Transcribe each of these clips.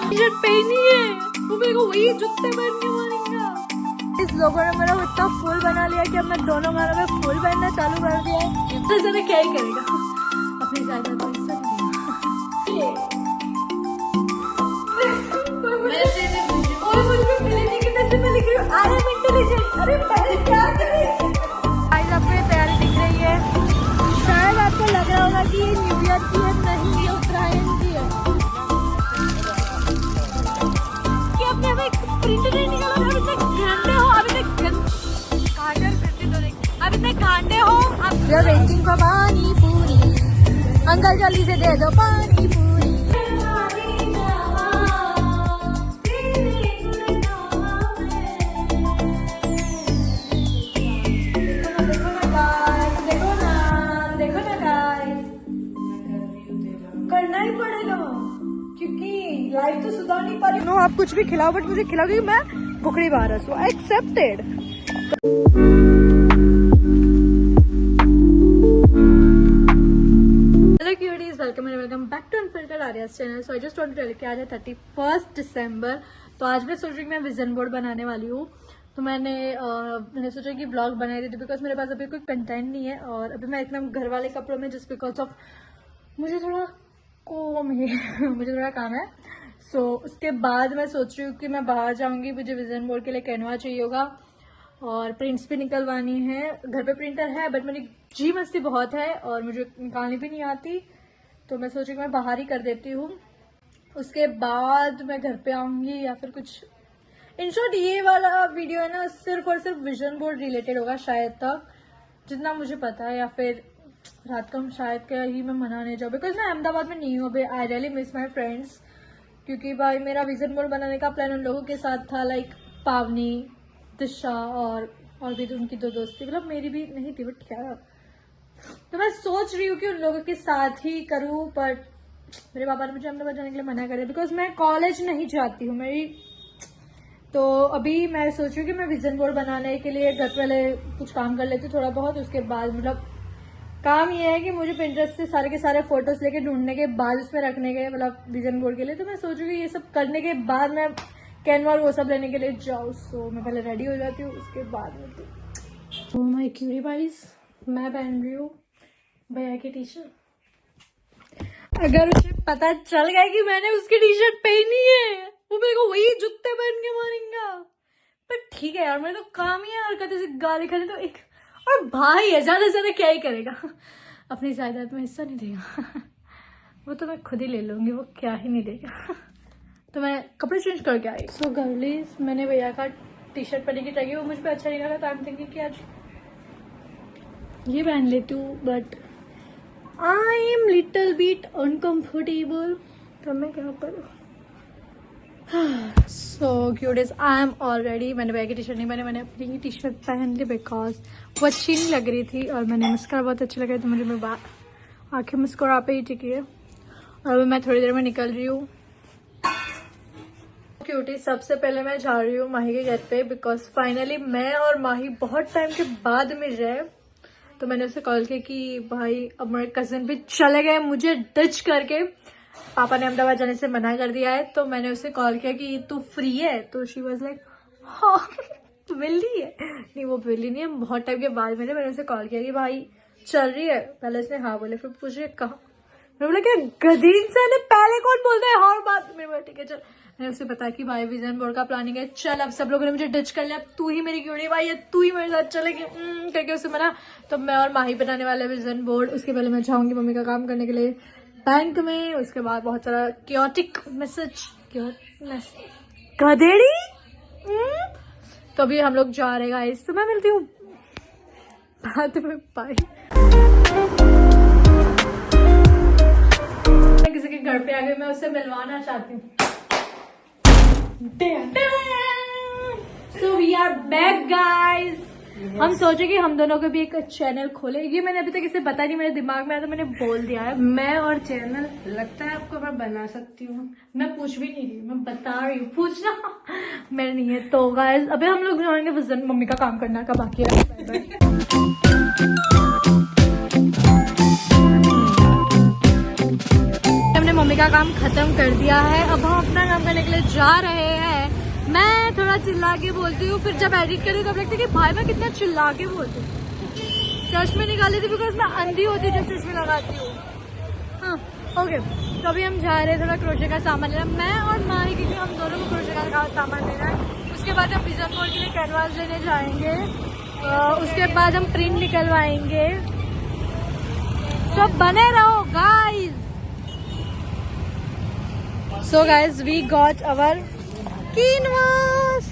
T-shirt पहनी है, वो मेरे को वही जूते पहन के मारेगा। इस लोगों ने मेरा इतना फुल बना लिया कि अब मैं दोनों गानों में फुल पहनना चालू कर दिया है। इतना ज्यादा क्या ही करेगा, अपनी जायदाद तो इससे आपको ये तैयारी दिख रही है, शायद आपको लग रहा होगा कि ये न्यू ईयर की है, नहीं ये उत्तरायण की है। कि अपने अभी प्रिंट नहीं निकाला, अभी तक घंटे हो, अभी तक घंटे हो। अब वेटिंग फॉर पानी पूरी, अंकल जल्दी से दे दो पानी पूरी। करना ही पड़ेगा क्योंकि लाइफ तो सुधार नहीं पा रही। नो आप कुछ भी खिलाओ बट मुझे खिलाओ क्योंकि मैं भुखड़ी बारस हूँ। Accepted. Hello cuties, welcome and welcome back to unfiltered Arya's channel. So I just want to tell कि आज है 31 दिसंबर। तो आज मैं सोच रही हूँ मैं विजन बोर्ड बनाने वाली हूँ। तो मैंने सोचा कि ब्लॉग बनाई थी बिकॉज मेरे पास अभी कोई कंटेंट नहीं है और अभी मैं एकदम घर वाले कपड़ों में जस्ट बिकॉज ऑफ मुझे थोड़ा काम है। सो उसके बाद मैं सोच रही हूँ कि मैं बाहर जाऊंगी, मुझे विजन बोर्ड के लिए कैनवा चाहिए होगा और प्रिंट्स भी निकलवानी है। घर पे प्रिंटर है बट मेरी जी मस्ती बहुत है और मुझे निकालनी भी नहीं आती, तो मैं सोच रही हूँ मैं बाहर ही कर देती हूँ। उसके बाद मैं घर पे आऊंगी या फिर कुछ। इन शॉर्ट ये वाला वीडियो है ना सिर्फ और सिर्फ विजन बोर्ड रिलेटेड होगा शायद तक, जितना मुझे पता है, या फिर रात को हम शायद क्या ही मैं मनाने जाऊँ बिकॉज मैं अहमदाबाद में नहीं हूँ अभी। I really miss my friends क्योंकि भाई मेरा विजन बोर्ड बनाने का प्लान उन लोगों के साथ था, लाइक पावनी, दिशा और भी तो उनकी 2 दोस्ती, मतलब मेरी भी नहीं थी बट क्या। तो मैं सोच रही हूँ कि उन लोगों के साथ ही करूँ, बट मेरे पापा ने मुझे अहमदाबाद जाने के लिए मना कर दिया बिकॉज मैं कॉलेज नहीं जाती हूँ मेरी। तो अभी मैं सोच रही हूँ कि मैं विजन बोर्ड बनाने के लिए घर पहले कुछ काम कर लेती हूँ थोड़ा बहुत। उसके बाद मतलब काम ये है कि मुझे पिंटरेस्ट से सारे के सारे फोटोज लेके ढूंढने के बाद उसमें रखने के, मतलब विजन बोर्ड के लिए। तो मैं सोच रही हूँ ये सब करने के बाद मैं कैनवा वो सब लेने के लिए जाऊँ। सो मैं पहले रेडी हो जाती हूँ, उसके बाद मिलती हूँ। तो माय क्यूटी बाइस, मैं पहन रही हूँ भैया की टी शर्ट। अगर उसे पता चल गया कि मैंने उसकी टी शर्ट पहनी है, वो मेरे को वही जूते पहन के मारेगा। पर ठीक है यार, मेरे तो काम ही है हरकत से गाली खाने। तो एक और भाई है, ज्यादा से ज्यादा क्या ही करेगा, अपनी जायदाद में हिस्सा नहीं देगा। वो तो मैं खुद ही ले लूंगी, वो क्या ही नहीं देगा। तो मैं कपड़े चेंज करके आई। सो गर्लीज, मैंने भैया का टी शर्ट पहनने की ट्राई की, वो मुझे पे अच्छा नहीं लगा। तो आई एम थिंकिंग कि आज ये पहन लेती हूँ, but I am little bit uncomfortable. तो मैं क्या करूँ। So cuties, I am all ready. मैंने भैया की टी शर्ट नहीं पहनी, मैंने अपनी ही टी शर्ट पहन ली बिकॉज वो अच्छी नहीं लग रही थी और मैंने मस्करा बहुत अच्छा लग रहा था, तो मुझे मैं आंखें मुस्कुरा पे ही टिकी है। और अभी मैं थोड़ी देर में निकल रही हूँ। क्यूटी, सबसे पहले मैं जा रही हूँ माही के घर पे बिकॉज फाइनली मैं और माही बहुत टाइम के बाद मिल रहे। तो मैंने उसे कॉल किया कि भाई अब मेरे कजिन भी चले गए मुझे डिच करके, पापा ने अहमदाबाद जाने से मना कर दिया है। तो मैंने उसे कॉल किया कि तू फ्री है, तो शी वाज लाइक हाँ विली है। नहीं वो विली नहीं है, बहुत टाइम के बाद मैंने उसे कॉल किया कि भाई चल रही है। पहले उसने हाँ बोले, फिर पूछ रही है कहाँ। मैं बोला क्या गधी इंसान है, पहले कौन बोलता है हर बात। मेरे बोला ठीक है चल। मैंने उसे बताया कि भाई विजन बोर्ड का प्लानिंग है, चल अब सब लोगों ने मुझे डिच कर लिया, अब तू ही मेरी क्यूटी भाई है, तू ही मेरे साथ चलेगी करके उसे मना। तो मैं और माही बनाने वाले विजन बोर्ड। उसके पहले मैं जाऊंगी मम्मी का काम करने के लिए बैंक में। उसके बाद बहुत सारा क्योटिक मैसेज गधेड़ी। तो अभी हम लोग जा रहे हैं गाइस, तो मैं मिलती हूँ बाद में, बाय। मैं किसी के घर पे आ गई, मैं उससे मिलवाना चाहती हूँ। So we are back guys। हम सोचे कि हम दोनों को भी एक चैनल खोले। ये मैंने अभी तक इसे पता नहीं, मेरे दिमाग में आया तो मैंने बोल दिया है। मैं और चैनल लगता है आपको मैं बना सकती हूँ। मैं पूछ भी नहीं रही, मैं बता रही हूँ, पूछना मेरे नहीं है। तो गाइस अभी हम लोग जाएंगे विजन, मम्मी का काम करना का बाकी है। हमने मम्मी का काम खत्म कर दिया है, अब हम अपना काम करने के लिए जा रहे हैं। मैं थोड़ा चिल्ला के बोलती हूँ, फिर जब एडिट करी तब लगता है कि भाई मैं कितना चिल्ला के बोलती हूँ। चश्मे निकाले थे बिकॉज मैं अंधी होती हूँ जब चश्मे लगाती हूँ। हाँ ओके, तो अभी हम जा रहे हैं थोड़ा क्रोशे का सामान लेना, मैं और माही, क्योंकि हम दोनों को क्रोशे का सामान लेना है। उसके बाद हम विजन बोर्ड के लिए कैनवास लेने जाएंगे, उसके बाद हम प्रिंट निकलवाएंगे। सब बने रहो guys. So guys we got our canvas.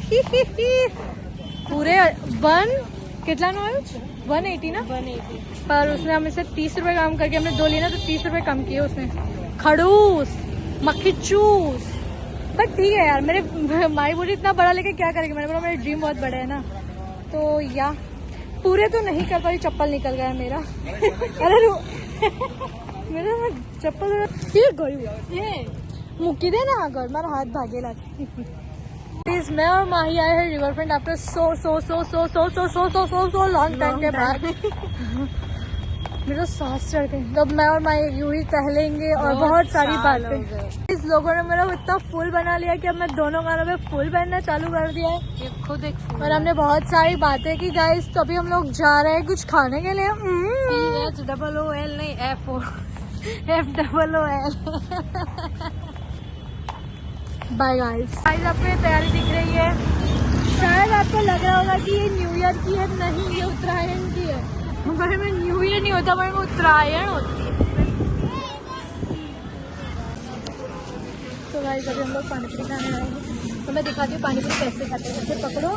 पूरे 180 ना 180, पर उसने हमें से 30 रुपए कम करके, हमने 2 लिए ना तो 30 रुपए कम किए उसने। खड़ूस मक्खी चूस, बट ठीक है यार। मेरे माई बोली इतना बड़ा लेके क्या करेंगे, मैंने बोला मेरे ड्रीम बहुत बड़ा है ना, तो या पूरे तो नहीं कर पाई, चप्पल निकल गया मेरा। अरे मेरा चप्पल ये गई ये मुक्की दे ना अगर मेरा हाथ भागे लगे। प्लीज, मैं और माही आए हैं river front after so long time के बाद। मेरा सांस चढ़ गई। तो मैं और माही यूं ही टहलेंगे और बहुत सारी बातें। इस लोगों ने मेरा इतना फुल बना लिया कि अब मैं दोनों गानों में फुल पहनना चालू कर दिया है। ये खुद एक फुल, और हमने बहुत सारी बातें की गाइस। तो अभी हम लोग जा रहे हैं कुछ खाने के लिए। PHOOL नहीं FOOL। Bye guys. आपको ये तैयारी दिख रही है, शायद आपको लग रहा होगा कि ये न्यू ईयर की है, नहीं ये उत्तरायण की है। हमारे में न्यू ईयर नहीं होता, हमारे में उत्तरायण होती है। तो गाइस अभी हम लोग पानीपुरी खाने आए हैं, तो मैं दिखाती हूँ पानीपुरी कैसे खाते हैं। ऐसे पकड़ो,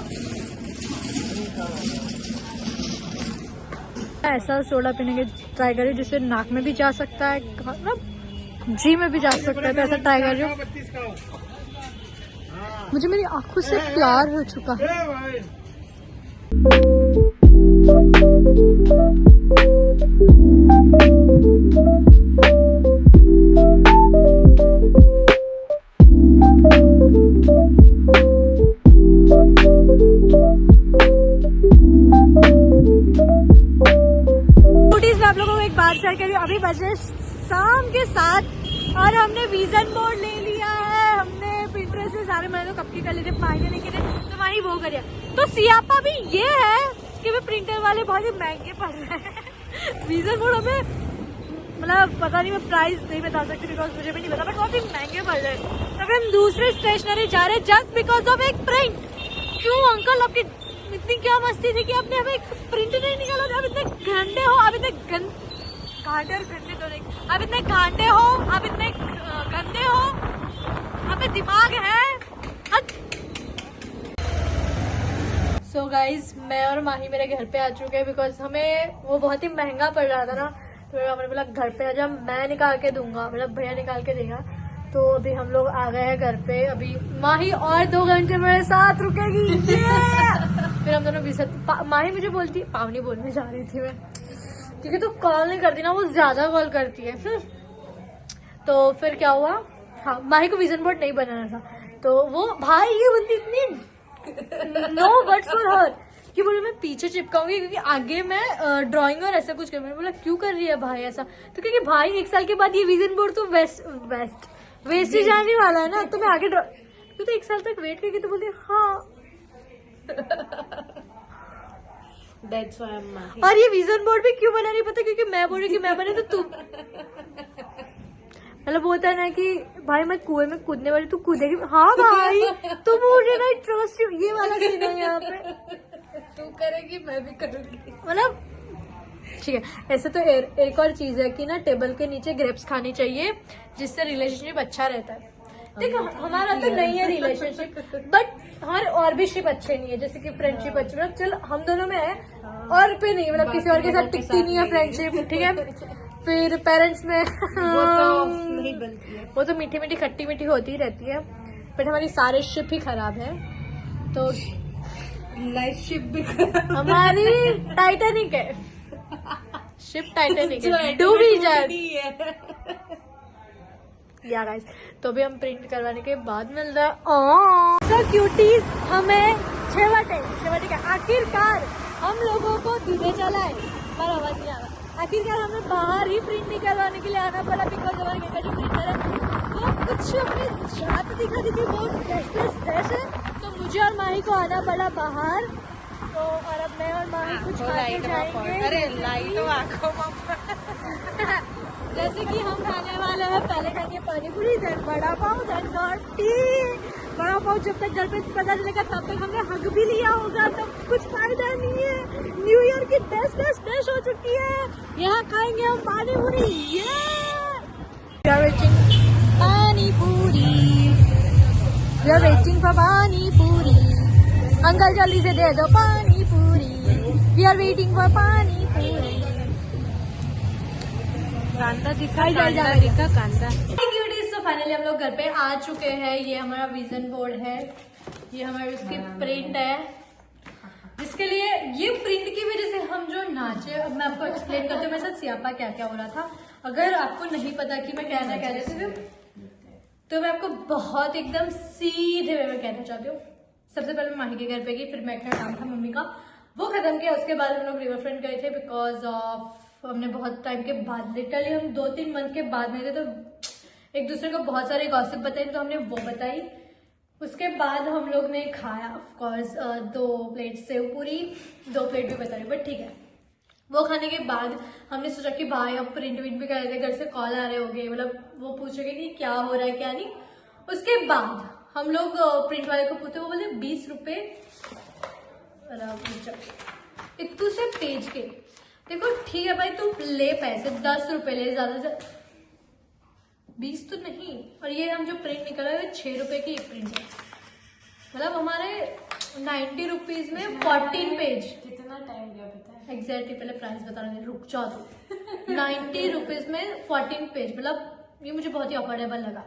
ऐसा सोडा पीने के ट्राई करिए जिससे नाक में भी जा सकता है, मतलब जी में भी जा सकता है, तो ऐसा ट्राई करिए। मुझे मेरी आंखों से प्यार हो चुका है। मैं आप लोगों को एक बात शेयर करी, अभी बजे शाम के 7 और हमने विजन बोर्ड ले लिया है। हमने पिंटरेस्ट से सारे, मैंने तो कब की कर लिए थे, फायदे नहीं करे तो वही वो करिए। तो सियापा भी ये है कि वे प्रिंटर वाले बहुत ही महंगे पड़ रहे हैं। विजन बोर्ड हमें मतलब पता नहीं, मैं प्राइस नहीं बता सकती बिकॉज मुझे भी नहीं पता, बट बहुत ही महंगे पड़ रहे हैं। तो फिर हम दूसरे स्टेशनरी जा रहे हैं जस्ट बिकॉज ऑफ एक प्रिंट। क्यों अंकल, आपकी इतनी क्या मस्ती थी कि आपने हमें एक प्रिंट नहीं निकाला? आप इतने घंटे हो, आप इतने घाटे और घंटे तो नहीं, आप इतने घाटे हो, आप इतने गंदे हो, आप में दिमाग है। सो गाइज, मैं और माही मेरे घर पे आ चुके हैं बिकॉज हमें वो बहुत ही महंगा पड़ रहा था ना, तो हमने बोला घर पे आ जा, मैं निकाल के दूंगा, मतलब भैया निकाल के देगा। तो अभी हम लोग आ गए हैं घर पे। अभी माही और 2 घंटे मेरे साथ रुकेगी। फिर हम दोनों माही मुझे बोलती, पावनी बोलने जा रही थी मैं, क्योंकि तू कॉल नहीं करती ना, वो ज्यादा कॉल करती है। तो फिर क्या हुआ, हाँ माही को विजन बोर्ड नहीं बनाना था, तो वो भाई ये बंदी इतनी नो वर्ड्स फॉर हर कि बोले मैं पीछे चिपकाऊंगी क्योंकि आगे मैं ड्राइंग और ऐसा कुछ कर। मैंने बोला क्यों कर रही है भाई ऐसा? तो क्योंकि भाई 1 साल के बाद ये विजन बोर्ड तो वेस्ट ही जाने वाला है ना, तो मैं आगे तो 1 साल तक वेट करके तो बोलती हाँ। That's why I'm Mahi. और ये विजन बोर्ड भी क्यों बना नहीं पता, क्योंकि मैं बोल रही कि मैं बने तो तू, मतलब होता है ना कि भाई मैं कुएं में कूदने वाली, तू कूदेगी? हाँ भाई तुम मुझे ना ट्रस्ट, ये वाला सीन है यहाँ पे। तू करेगी मैं भी करूंगी, मतलब ठीक है। ऐसे तो एक और चीज है कि ना टेबल के नीचे ग्रेप्स खानी चाहिए जिससे रिलेशनशिप अच्छा रहता है। देखो हमारा तो नहीं है रिलेशनशिप, बट हमारे और भी शिप अच्छे नहीं है, जैसे कि फ्रेंडशिप अच्छी, मतलब चल हम दोनों में है और पे नहीं, मतलब किसी और के साथ टिकती नहीं है फ्रेंडशिप, ठीक है। फिर पेरेंट्स में वो तो नहीं बनती है, वो तो मीठी मीठी खट्टी मीठी होती ही रहती है, बट हमारी सारे शिप ही खराब है। तो लाइफ शिप भी खराब, हमारी टाइटैनिक है, शिप टाइटैनिक है, डूब ही जाए या गाइस। तो अभी हम प्रिंट करवाने के बाद मिल रहा है। सो क्यूटीज, हमें छेवटे का आखिरकार हम लोगों को धीरे चला है, पर आवाज नहीं आ रहा। आखिरकार हमें बाहर ही प्रिंट निकलवाने के लिए आना पड़ा बिकॉज हमारे घर का जो प्रिंटर है कुछ अपनी जात दिखा दी थी, वो फ्रेश है। तो मुझे और माही को आना पड़ा बाहर, तो और अब मैं और माही कुछ खाने जाएंगे। अरे लाइट आंखों जैसे कि हम खाने वाले हैं, पहले खाएंगे पानी पूरी, देन बड़ा पाव, देन रोटी। बड़ा पाव जब तक घर पे पता चलेगा तब तक हमने हग भी लिया होगा, तब कुछ फायदा नहीं है। न्यू ईयर की बेस्ट डिश हो चुकी है, यहाँ खाएंगे हम पानी पूरी। पानी पूरी, वी आर वेटिंग फॉर पानी पूरी। अंकल जल्दी से दे दो पानी पूरी, वी आर वेटिंग फॉर पानी पूरी। कांदा दिखाई दिखा कांदा। तो फाइनली हम लोग घर पे आ चुके हैं। ये हमारा विजन बोर्ड है, ये हमारी उसकी प्रिंट है, जिसके लिए ये प्रिंट की वजह से हम जो नाचे। अब मैं आपको एक्सप्लेन करती हूँ मेरे साथ सियापा क्या क्या हो रहा था। अगर आपको नहीं पता कि मैं कहना क्या चाहती हूँ, तो मैं आपको बहुत एकदम सीधे वे में कहना चाहती हूँ। सबसे पहले मैं माही के घर पे गई, फिर मैं एक काम था मम्मी का, वो खत्म किया। उसके बाद हम लोग रिवर फ्रंट गए थे, बिकॉज ऑफ हमने बहुत टाइम के बाद, लिटरली हम 2-3 मंथ के बाद में थे, तो एक दूसरे को बहुत सारे गॉसिप बताई, तो हमने वो बताई। उसके बाद हम लोग ने खाया ऑफकोर्स 2 प्लेट सेव पूरी, 2 प्लेट भी बताई, बट ठीक है। वो खाने के बाद हमने सोचा कि भाई अब प्रिंट विंट भी कर रहे थे, घर से कॉल आ रहे होंगे, मतलब वो पूछेंगे कि क्या हो रहा है क्या नहीं। उसके बाद हम लोग प्रिंट वाले को पूछते, वो बोले 20 रुपए इतू से पेज के। देखो ठीक है भाई, तू ले पैसे 10 रुपए ले, ज्यादा से 20 तो नहीं। और ये हम जो प्रिंट निकला है 6 रुपए की एक प्रिंट है, मतलब हमारे 90 रुपीज में 14 पेज। कितना टाइम गया पता है? एग्जैक्टली पहले प्राइस बता रहे, रुक जाओ तो 90 रुपीज में 14 पेज, मतलब ये मुझे बहुत ही अफोर्डेबल लगा।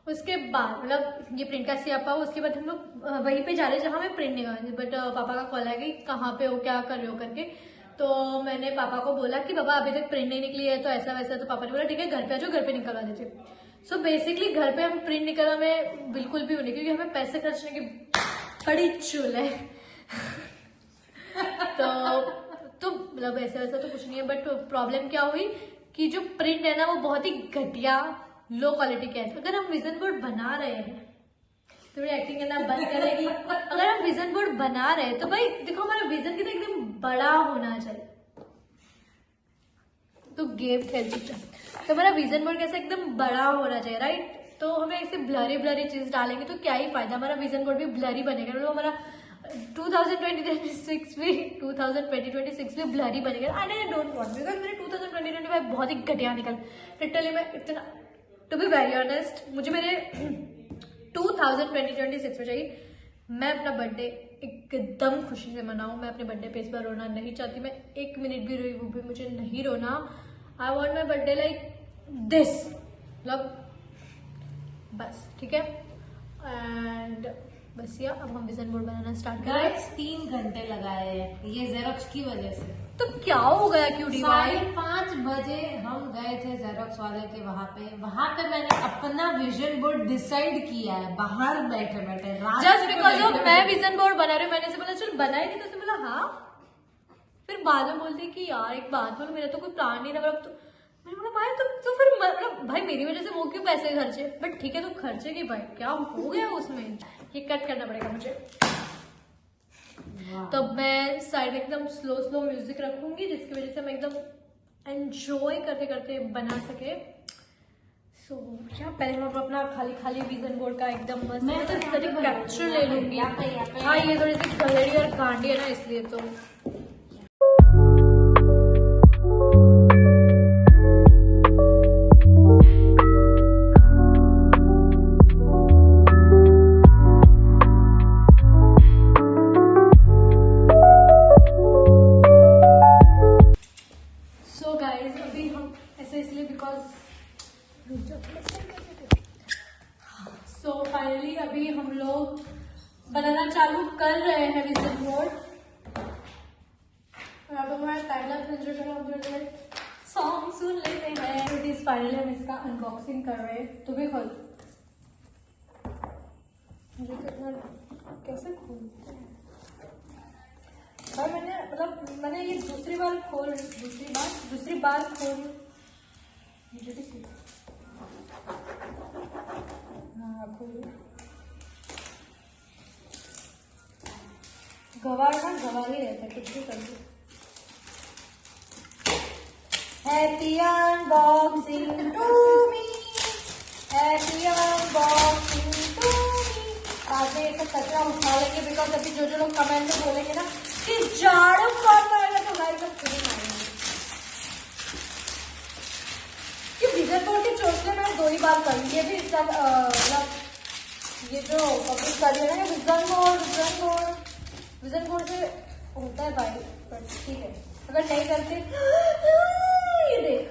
उसके बाद मतलब ये प्रिंट का सियापा, उसके बाद हम लोग वहीं पे जा रहे जहाँ मैं प्रिंट निकाली, बट पापा का कॉल आ गई कहाँ पे हो, क्या कर रहे हो करके। तो मैंने पापा को बोला कि पापा अभी तक प्रिंट नहीं निकली है, तो ऐसा वैसा। तो पापा ने बोला ठीक है घर पे आ जाओ, घर पे निकलवा देते। सो बेसिकली घर पे हम प्रिंट निकलवा में बिल्कुल भी नहीं, क्योंकि हमें पैसे खर्चने की बड़ी चुल है। तो मतलब ऐसा वैसा तो कुछ नहीं है, बट प्रॉब्लम क्या हुई कि जो प्रिंट है ना वो बहुत ही घटिया लो क्वालिटी का है। अगर हम विजन बोर्ड बना रहे हैं, थोड़ी एक्टिंग करना बंद करेगी। अगर हम विजन बोर्ड बना रहे हैं तो भाई देखो हमारा विजन कितना एकदम बड़ा होना चाहिए। तो गेम खेल चुका, तो हमारा विजन बोर्ड कैसे एकदम बड़ा होना चाहिए, राइट। तो हमें ऐसे ब्लरी चीज डालेंगे तो क्या ही फायदा, हमारा विजन बोर्ड भी ब्लरी बनेगा। मतलब हमारा 2026 भी ब्लरी बनेगा। आई डोंट वांट, बिकॉज मेरे 2025 बहुत ही घटिया निकल। लिटरली मैं इतना, टू बी वेरी ऑनेस्ट, मुझे मेरे 2026 में चाहिए। मैं अपना बर्थडे एकदम खुशी से मनाऊं। मैं अपने बर्थडे पे इस बार रोना नहीं चाहती, मैं 1 मिनट भी रोई वो भी मुझे नहीं रोना। I want my birthday like this, मतलब बस ठीक है। एंड बस यार अब हम विजन बोर्ड बनाना स्टार्ट कर रहे हैं। 3 घंटे लगाए हैं ये जेरोक्स की वजह से। तो क्या हो गया क्यूटी भाई? 5:30 बजे हम गए थे जेरोक्स वाले के वहां पे मैंने अपना विजन बोर्ड डिसाइड किया है बाहर बैठे बैठे, जस्ट बिकॉज ऑफ मैं विजन बोर्ड बना रही हूँ। मैंने से बोला चल बनाए नहीं, तो उसे बोला हाँ। फिर बाद में बोलती कि यार एक बात बोलो, मेरा तो कोई प्लान नहीं था, तो मैंने बोला भाई तो फिर मतलब भाई मेरी वजह से वो क्यों पैसे खर्चे। बट ठीक है तो खर्चे की भाई क्या हो गया उसमें, ये कट करना पड़ेगा मुझे। तो मैं साइड में एकदम स्लो म्यूजिक रखूंगी, जिसकी वजह से मैं एकदम एंजॉय करते करते बना सके। सो क्या पहले हम अपना खाली विजन बोर्ड का एकदम मस्त मैं तो कैप्चर ले लूंगी। हाँ ये थोड़ी सी गलेड़ी और गांडी है ना, इसलिए तो फाइनली अभी हम लोग बनाना चालू कर रहे हैं विजन बोर्ड। अब हमारा टाइम लैप्स सॉन्ग सुन लेते हैं। तो इस फाइनली हम इसका अनबॉक्सिंग कर रहे हैं। तो भी खोल, मुझे तो कैसे खोलते हैं भाई। मैंने ये दूसरी बार खोल मुझे भी गवार ना गवार ही रहता है, कुछ भी कर दो। Happy unboxing to me, happy unboxing to me. बाद में ये सब कचरा उठा लेंगे, बिकॉज अभी जो जो लोग कमेंट में बोलेंगे ना कि झाड़ू कौन मारेगा, तो गाइस सब खुद ही मारेंगे। कि विजन बोर्ड के चोटले मैंने 2 ही बार कर लिए भी, मतलब ये जो पब्लिक कर रही है ना, विजन बोर्ड से होता है भाई, पर ठीक है अगर नहीं करते। ये देख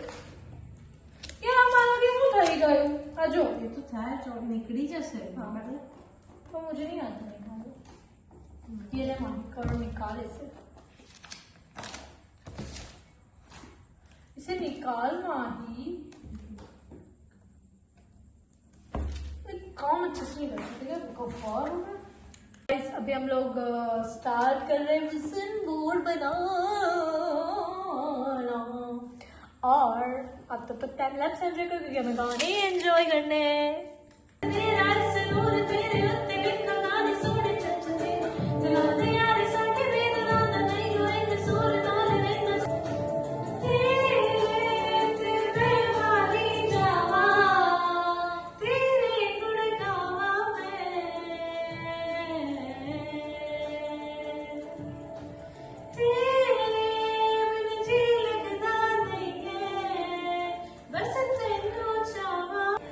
क्या माना कि वो भाई गए अजो, ये तो था चोट निकली जैसे। हाँ तो मुझे नहीं आता निकाल। ये ले मानी करो, निकाल इसे निकाल माही। काम अच्छे से नहीं करते, ठीक है गफ्फार हो गया। Guys, अभी हम लोग स्टार्ट कर रहे हैं विजन बोर्ड बनाना, और अब तो टाइम लैप्स एंजॉय कर, क्योंकि हमें गाने एंजॉय करने हैं।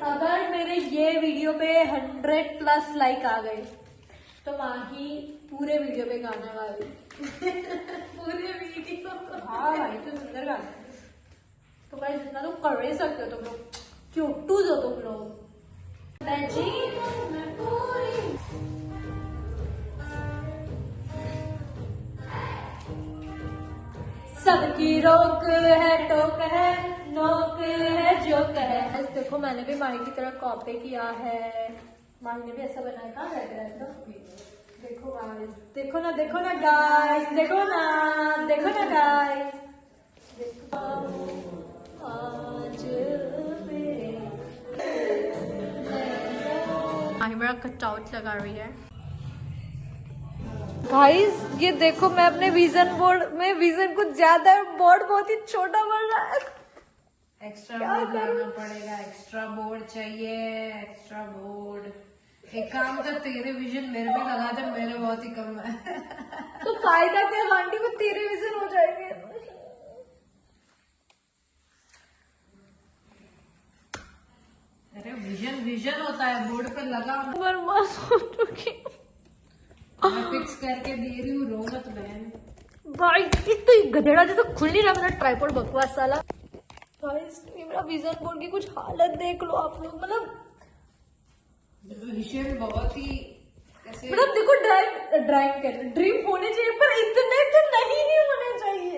अगर मेरे ये वीडियो पे 100+ लाइक आ गए तो माही पूरे वीडियो पे गाना गा रही। पूरे वीडियो। हाँ भाई तो सुंदर गाना है। तो भाई जितना तो कर ही सकते हो तुम लोग, क्यूटूज हो तुम लोग। सबकी रोक है टोक है, नोक है जोक है। देखो मैंने भी माही की तरह कॉपी किया है, माही ने भी ऐसा बनाया। कहाँ लग रहा है तो देखो गाइस, देखो ना गाइस, देखो ना गाइस, देखो आज माही मेरा कटआउट लगा रही है। गाइस ये देखो, मैं अपने विजन बोर्ड में विजन कुछ ज्यादा, बोर्ड बहुत ही छोटा बन रहा है। एक्स्ट्रा बोर्ड लाना पड़ेगा, एक्स्ट्रा बोर्ड चाहिए, एक्स्ट्रा बोर्ड। एक काम कर, तेरे विजन मेरे में लगा दे, मेरे बहुत ही कम है। तो फायदा क्या आंटी, वो तेरे विजन हो जाएंगे। अरे विजन होता है, बोर्ड पे लगा। बर्बाद हो चुकी मैं फिक्स करके दे रही हूँ, रो मत बहन। भाई तो गधेड़ा जैसा खुल नहीं रहा मेरा ट्राइपॉड, बकवास साला। गाइस मेरा विजन बोर्ड की कुछ हालत देख लो आप लोग, मतलब विजन बहुत ही कैसे, मतलब देखो ड्राइंग कर ड्रीम होने चाहिए, पर इतने तो नहीं होने चाहिए।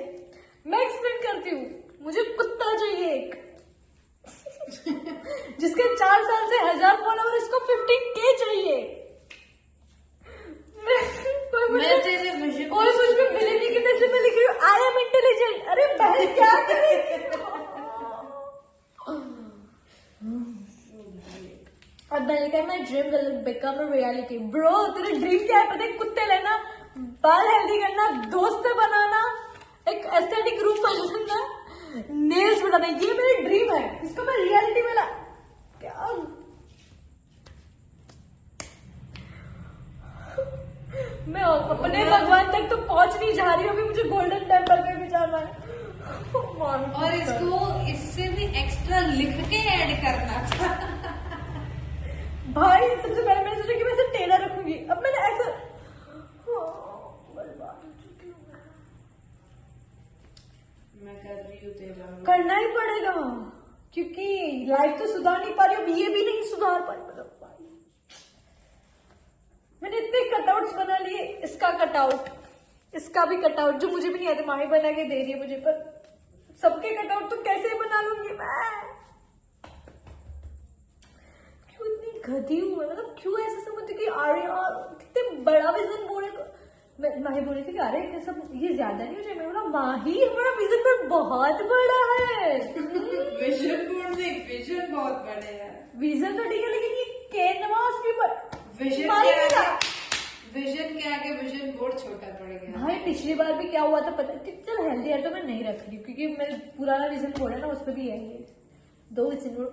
मैं एक्सप्लेन करती हूँ, मुझे कुत्ता चाहिए एक जिसके 4 साल से 1000 फॉलोवर, इसको 15K चाहिए। मैं तेरे विजन और मुझ पे बिलीव नहीं करते, इसलिए मैं लिख रही हूँ आई एम इंटेलिजेंट। अरे बहन क्या करेगी। और मैंने कहा my dream will become a reality. Bro तेरा ड्रीम क्या है पता है? कुत्ते लेना, बाल हेल्दी करना, दोस्त बनाना, एक एस्थेटिक रूम बनाना, नेल्स बनाना, ये मेरी ड्रीम है। इसको मैं रियलिटी में ला क्या, मैं अपने भगवान तक तो पहुंच नहीं जा रही हूँ, अभी मुझे गोल्डन टेम्पल पे भी जाना है। और इसको इससे भी एक्स्ट्रा लिख के ऐड करना था। भाई सबसे पहले मैंने सोचा कि मैं इसे टेढ़ा रखूंगी, अब मैंने ऐसा बर्बाद हो चुकी हूँ मैं कर रही हूँ तेरा, करना ही पड़ेगा क्योंकि लाइफ तो सुधार नहीं पा रही हूँ, ये भी नहीं सुधार पा रही। मतलब मैंने इतने कटआउट्स बना लिए, इसका कटआउट, इसका भी कटआउट जो मुझे भी नहीं आता, माही बना के दे रही है मुझे, पर सबके कटआउट तो कैसे बना लूंगी मैं। क्यों इतनी गधी हूँ मैं, मतलब क्यों ऐसे समझती कि अरे यार कितने बड़ा विजन बोर्ड है। माही बोल रही थी कि अरे ये सब ये ज्यादा नहीं हो जाए। मैं बोला माही हमारा विजन बोर्ड बहुत बड़ा है। विजन बोर्ड से विजन बहुत बड़े हैं। विजन तो ठीक है लेकिन ये कैनवास भी विजन विजन के आगे विजन बोर्ड छोटा पड़ गया। भाई पिछली बार भी क्या हुआ था पता है? चल हेल्दी है तो मैं नहीं रख रही क्योंकि मेरा पुराना विजन बोर्ड है ना, उस पर भी है ये 2 विजन बोर्ड।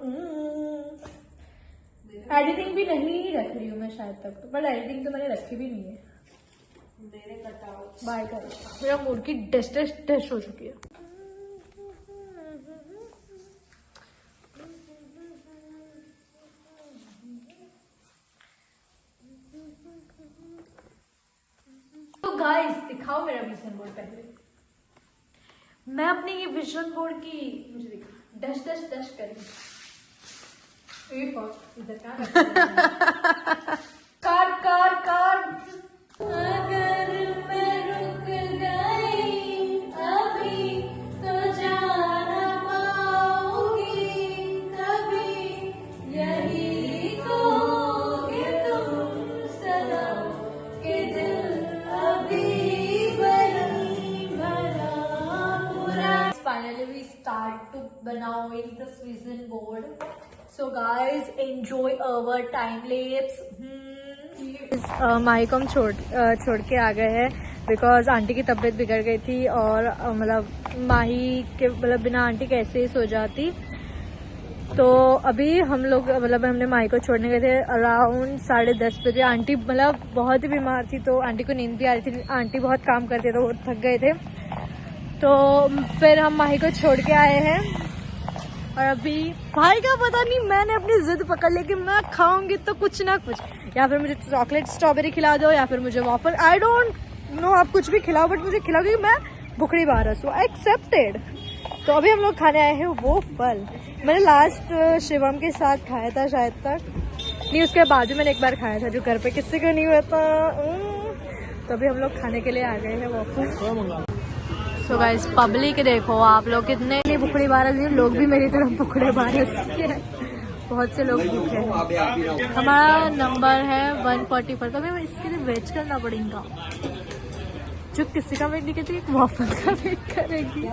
एडिटिंग भी नहीं रख रही हूँ मैं शायद तक, बट एडिटिंग तो मैंने रखी भी नहीं है। मेरे कटआउट बाय कर, मेरा मूड की डस्ट हो चुकी है। तो गाइस दिखाओ मेरा विजन बोर्ड पहले। मैं अपने ये विजन बोर्ड की मुझे दिखा डस्ट करी। इधर कार अगर मैं रुक गई अभी तो जाना पाऊंगी कभी, यही कहोगे तुम सदा के दिल अभी वही भरा पूरा। Finally we start to बनाओing this vision board. So guys enjoy our time lapse. माही को हम छोड़ के आ गए हैं बिकॉज आंटी की तबीयत बिगड़ गई थी और मतलब माही के मतलब बिना आंटी कैसे ही सो जाती। तो अभी हम लोग मतलब हमने माही को छोड़ने गए थे अराउंड 10:30 बजे। आंटी मतलब बहुत ही बीमार थी तो आंटी को नींद भी आ रही थी। आंटी बहुत काम करते थे, वो थक गए थे। तो फिर हम माही को छोड़ के आए हैं और अभी भाई का पता नहीं, मैंने अपनी जिद पकड़ ली कि मैं खाऊंगी तो कुछ ना कुछ, या फिर मुझे चॉकलेट स्ट्रॉबेरी खिला दो या फिर मुझे वॉफल, आई डोंट नो, आप कुछ भी खिलाओ बट मुझे खिलाओ क्योंकि मैं भुखड़ी बारस हूँ। एक्सेप्टेड। तो अभी हम लोग खाने आए हैं वो फल। मैंने लास्ट शिवम के साथ खाया था शायद तक, नहीं उसके बाद भी मैंने एक बार खाया था जो घर पे किसी को नहीं हुआ था। तो अभी हम लोग खाने के लिए आ गए हैं वॉफल। तो गाइस पब्लिक देखो आप लोग कितने नहीं भुखड़ी बारस हैं, लोग भी मेरी तरफ भुखड़े बारस हैं, बहुत से लोग भूखे हैं। हमारा नंबर है 140 पर, तो हमें इसके लिए वेट करना पड़ेगा। जो किसी का वेट नहीं करती एक वॉफल का वेट करेगी।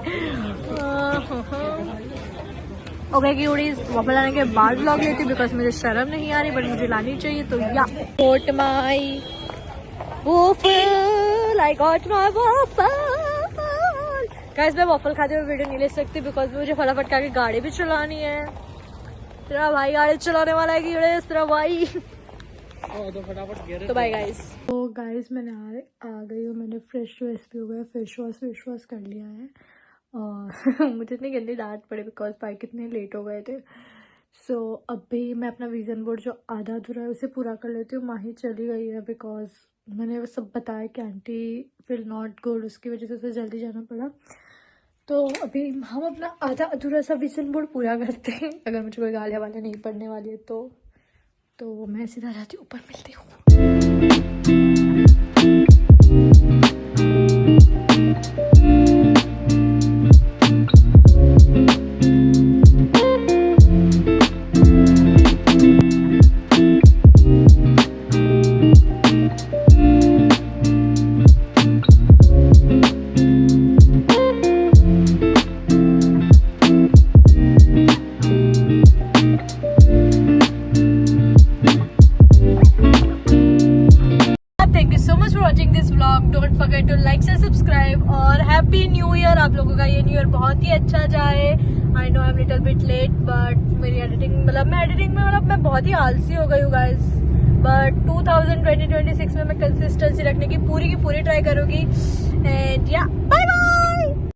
ओके क्यूटीज, वॉफल लाने के बाद व्लॉग लेती हूँ बिकॉज मुझे शर्म नहीं आ रही बट मुझे लानी चाहिए। तो या got my waffle, I got my waffle. Guys मैं वॉफल खाते हुए वीडियो नहीं ले सकती बिकॉज मुझे फटाफट के गाड़ी भी चलानी है। तेरा भाई गाड़ी चलाने वाला है कि तेरा भाई। तो फटाफट तो बाय गाइस। तो गाइस मैंने आ गई हूँ, मैंने फ्रेश वेश भी हो गया, फेस वॉश कर लिया है और मुझे इतनी गंदी डांट पड़ी बिकॉज भाई कितने लेट हो गए थे। सो अभी मैं अपना विजन बोर्ड जो आधा अधूरा है उसे पूरा कर लेती हूँ। माही चली गई है बिकॉज मैंने सब बताया कि आंटी फील नॉट गुड, उसकी वजह से उसे जल्दी जाना पड़ा। तो अभी हम अपना आधा अधूरा सा विजन बोर्ड पूरा करते हैं। अगर मुझे कोई गालियाँ वाले नहीं पड़ने वाली है तो मैं सीधा जाती हूँ, ऊपर मिलती हूँ। डोंट फॉरगेट टू लाइक से सब्सक्राइब और हैप्पी न्यू ईयर। आप लोगों का ये न्यू ईयर बहुत ही अच्छा जाए। I know I am little bit late but मेरी एडिटिंग में मैं बहुत ही आलसी हो गई हूँ गाइस। बट 2026 में मैं कंसिस्टेंसी रखने की पूरी ट्राई करूंगी। एंड या बाय बाय।